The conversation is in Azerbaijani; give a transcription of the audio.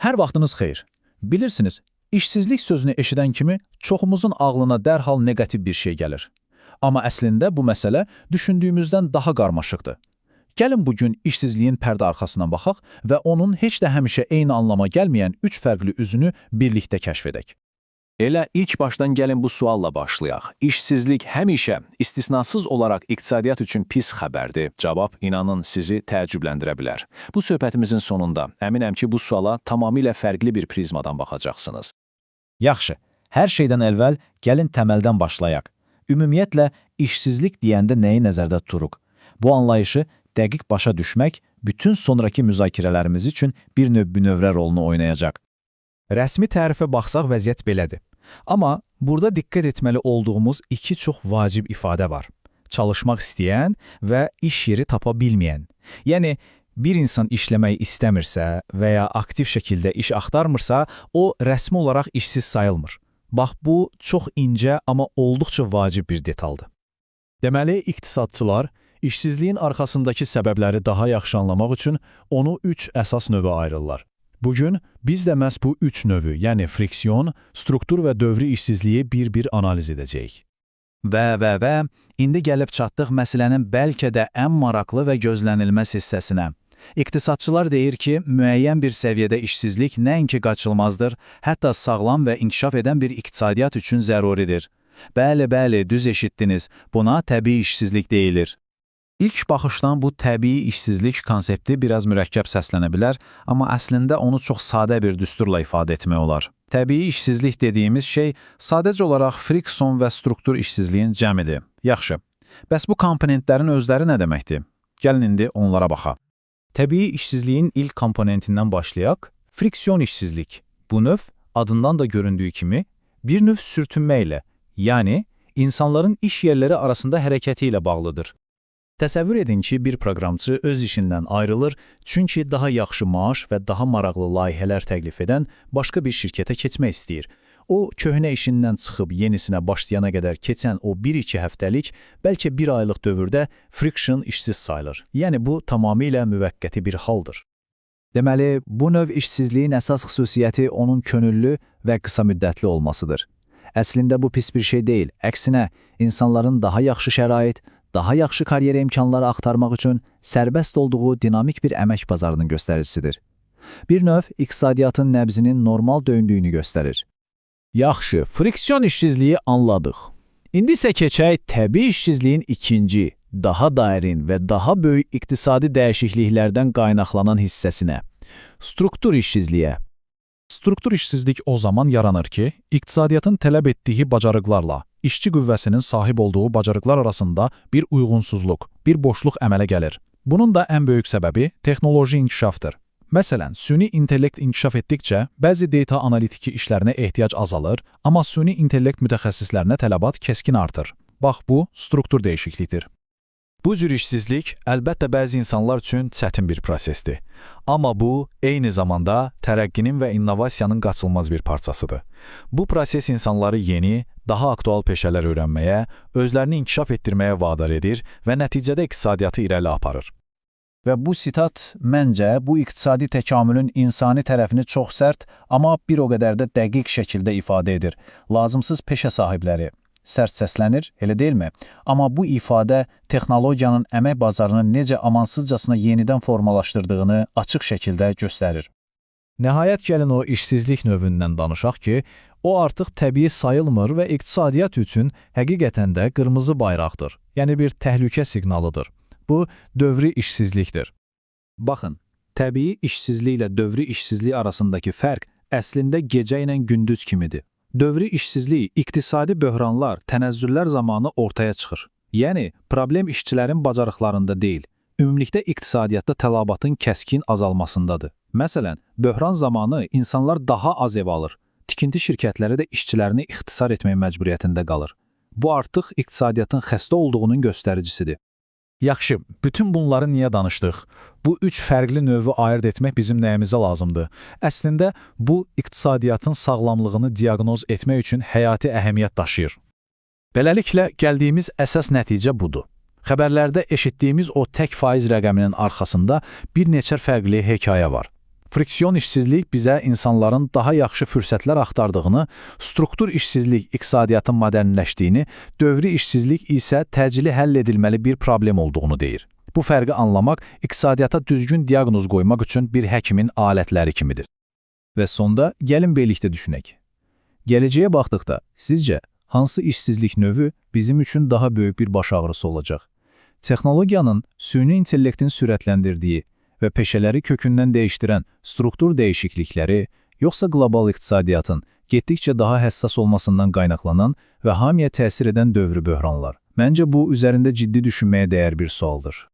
Hər vaxtınız xeyir. Bilirsiniz, işsizlik sözünü eşidən kimi çoxumuzun ağlına dərhal neqativ bir şey gəlir. Amma əslində bu məsələ düşündüyümüzdən daha qarmaşıqdır. Gəlin bugün işsizliyin pərdə arxasına baxaq və onun heç də həmişə eyni anlama gəlməyən üç fərqli üzünü birlikdə kəşf edək. Elə ilk başdan gəlin bu sualla başlayaq. İşsizlik həmişə istisnasız olaraq iqtisadiyyat üçün pis xəbərdir. Cavab, inanın, sizi təəccübləndirə bilər. Bu söhbətimizin sonunda əminəm ki, bu suala tamamilə fərqli bir prizmadan baxacaqsınız. Yaxşı, hər şeydən əvvəl gəlin təməldən başlayaq. Ümumiyyətlə, işsizlik deyəndə nəyi nəzərdə tuturuq? Bu anlayışı dəqiq başa düşmək bütün sonraki müzakirələrimiz üçün bir növ bünövrə rolunu oynayacaq. Rəsmi tərifə baxsaq vəziyyət belədir. Amma burada diqqət etməli olduğumuz iki çox vacib ifadə var. Çalışmaq istəyən və iş yeri tapa bilməyən. Yəni, bir insan işləmək istəmirsə və ya aktiv şəkildə iş axtarmırsa, o rəsmi olaraq işsiz sayılmır. Bax, bu çox incə, amma olduqca vacib bir detaldır. Deməli, iqtisadçılar işsizliyin arxasındakı səbəbləri daha yaxşı anlamaq üçün onu üç əsas növə ayırırlar. Bugün biz də məhz bu üç növü, yəni friksiyon, struktur və dövrü işsizliyi bir-bir analiz edəcəyik. Və, indi gəlib çatdıq məsələnin bəlkə də ən maraqlı və gözlənilməz hissəsinə. İqtisadçılar deyir ki, müəyyən bir səviyyədə işsizlik nəinki qaçılmazdır, hətta sağlam və inkişaf edən bir iqtisadiyyat üçün zəruridir. Bəli, düz eşitdiniz, buna təbii işsizlik deyilir. İlk baxışdan bu təbii işsizlik konsepti biraz mürəkkəb səslənə bilər, amma əslində onu çox sadə bir düsturla ifadə etmək olar. Təbii işsizlik dediyimiz şey sadəcə olaraq friksion və struktur işsizliyin cəmidir. Yaxşı, bəs bu komponentlərin özləri nə deməkdir? Gəlin indi onlara baxaq. Təbii işsizliyin ilk komponentindən başlayaq, friksiyon işsizlik. Bu növ, adından da göründüyü kimi, bir növ sürtünmə ilə, yəni insanların iş yerləri arasında hərəkəti ilə bağlıdır. Təsəvvür edin ki, bir proqramçı öz işindən ayrılır, çünki daha yaxşı maaş və daha maraqlı layihələr təklif edən başqa bir şirkətə keçmək istəyir. O, köhnə işindən çıxıb yenisinə başlayana qədər keçən o 1-2 həftəlik, bəlkə bir aylıq dövrdə friction işsiz sayılır. Yəni, bu tamamilə müvəqqəti bir haldır. Deməli, bu növ işsizliyin əsas xüsusiyyəti onun könüllü və qısa müddətli olmasıdır. Əslində, bu pis bir şey deyil. Əksinə, insanların daha yaxşı şərait, daha yaxşı karyera imkanları axtarmaq üçün sərbəst olduğu dinamik bir əmək bazarının göstəricisidir. Bir növ, iqtisadiyyatın nəbzinin normal döndüyünü göstərir. Yaxşı, friksiyon işsizliyi anladıq. İndi isə keçək təbii işsizliyin ikinci, daha dərin və daha böyük iqtisadi dəyişikliklərdən qaynaqlanan hissəsinə, struktur işsizliyə. Struktur işsizlik o zaman yaranır ki, iqtisadiyyatın tələb etdiyi bacarıqlarla işçi qüvvəsinin sahib olduğu bacarıqlar arasında bir uyğunsuzluq, bir boşluq əmələ gəlir. Bunun da ən böyük səbəbi texnoloji inkişafdır. Məsələn, süni intellekt inkişaf etdikcə bəzi data analitiki işlərinə ehtiyac azalır, amma süni intellekt mütəxəssislərinə tələbat kəskin artır. Bax, bu struktur dəyişiklikdir. Bu cür işsizlik əlbəttə bəzi insanlar üçün çətin bir prosesdir. Amma bu, eyni zamanda tərəqqinin və innovasiyanın qaçılmaz bir parçasıdır. Bu proses insanları yeni, daha aktual peşələr öyrənməyə, özlərini inkişaf etdirməyə vadar edir və nəticədə iqtisadiyyatı irəli aparır. Və bu sitat, məncə, bu iqtisadi təkamülün insani tərəfini çox sərt, amma bir o qədər də dəqiq şəkildə ifadə edir. Lazımsız peşə sahibləri. Sərt səslənir, elə deyilmi? Amma bu ifadə texnologiyanın əmək bazarını necə amansızcasına yenidən formalaşdırdığını açıq şəkildə göstərir. Nəhayət gəlin o işsizlik növündən danışaq ki, o artıq təbii sayılmır və iqtisadiyyat üçün həqiqətən də qırmızı bayraqdır, yəni bir təhlükə siqnalıdır. Bu, dövrü işsizlikdir. Baxın, təbii işsizlik ilə dövrü işsizlik arasındakı fərq əslində gecə ilə gündüz kimidir. Dövrü işsizlik, iqtisadi böhranlar, tənəzzüllər zamanı ortaya çıxır. Yəni, problem işçilərin bacarıqlarında deyil, ümumilikdə iqtisadiyyatda tələbatın kəskin azalmasındadır. Məsələn, böhran zamanı insanlar daha az ev alır, tikinti şirkətləri də işçilərini ixtisar etmək məcburiyyətində qalır. Bu artıq iqtisadiyyatın xəstə olduğunun göstəricisidir. Yaxşı, bütün bunları niyə danışdıq? Bu üç fərqli növü ayırd etmək bizim nəyimizə lazımdır? Əslində, bu iqtisadiyyatın sağlamlığını diaqnoz etmək üçün həyati əhəmiyyət daşıyır. Beləliklə, gəldiyimiz əsas nəticə budur. Xəbərlərdə eşitdiyimiz o tək faiz rəqəminin arxasında bir neçə fərqli hekayə var. Friksion işsizlik bizə insanların daha yaxşı fürsətlər axtardığını, struktur işsizlik iqtisadiyyatın modernləşdiyini, dövri işsizlik isə təcili həll edilməli bir problem olduğunu deyir. Bu fərqi anlamaq iqtisadiyyata düzgün diaqnoz qoymaq üçün bir həkimin alətləri kimidir. Və sonda gəlin birlikdə düşünək. Gələcəyə baxdıqda sizcə hansı işsizlik növü bizim üçün daha böyük bir baş ağrısı olacaq? Texnologiyanın süni intellektin sürətləndirdiyi və peşələri kökündən dəyişdirən struktur dəyişiklikləri, yoxsa qlobal iqtisadiyyatın getdikcə daha həssas olmasından qaynaqlanan və hamıya təsir edən dövrü böhranlar? Məncə bu üzərində ciddi düşünməyə dəyər bir sualdır.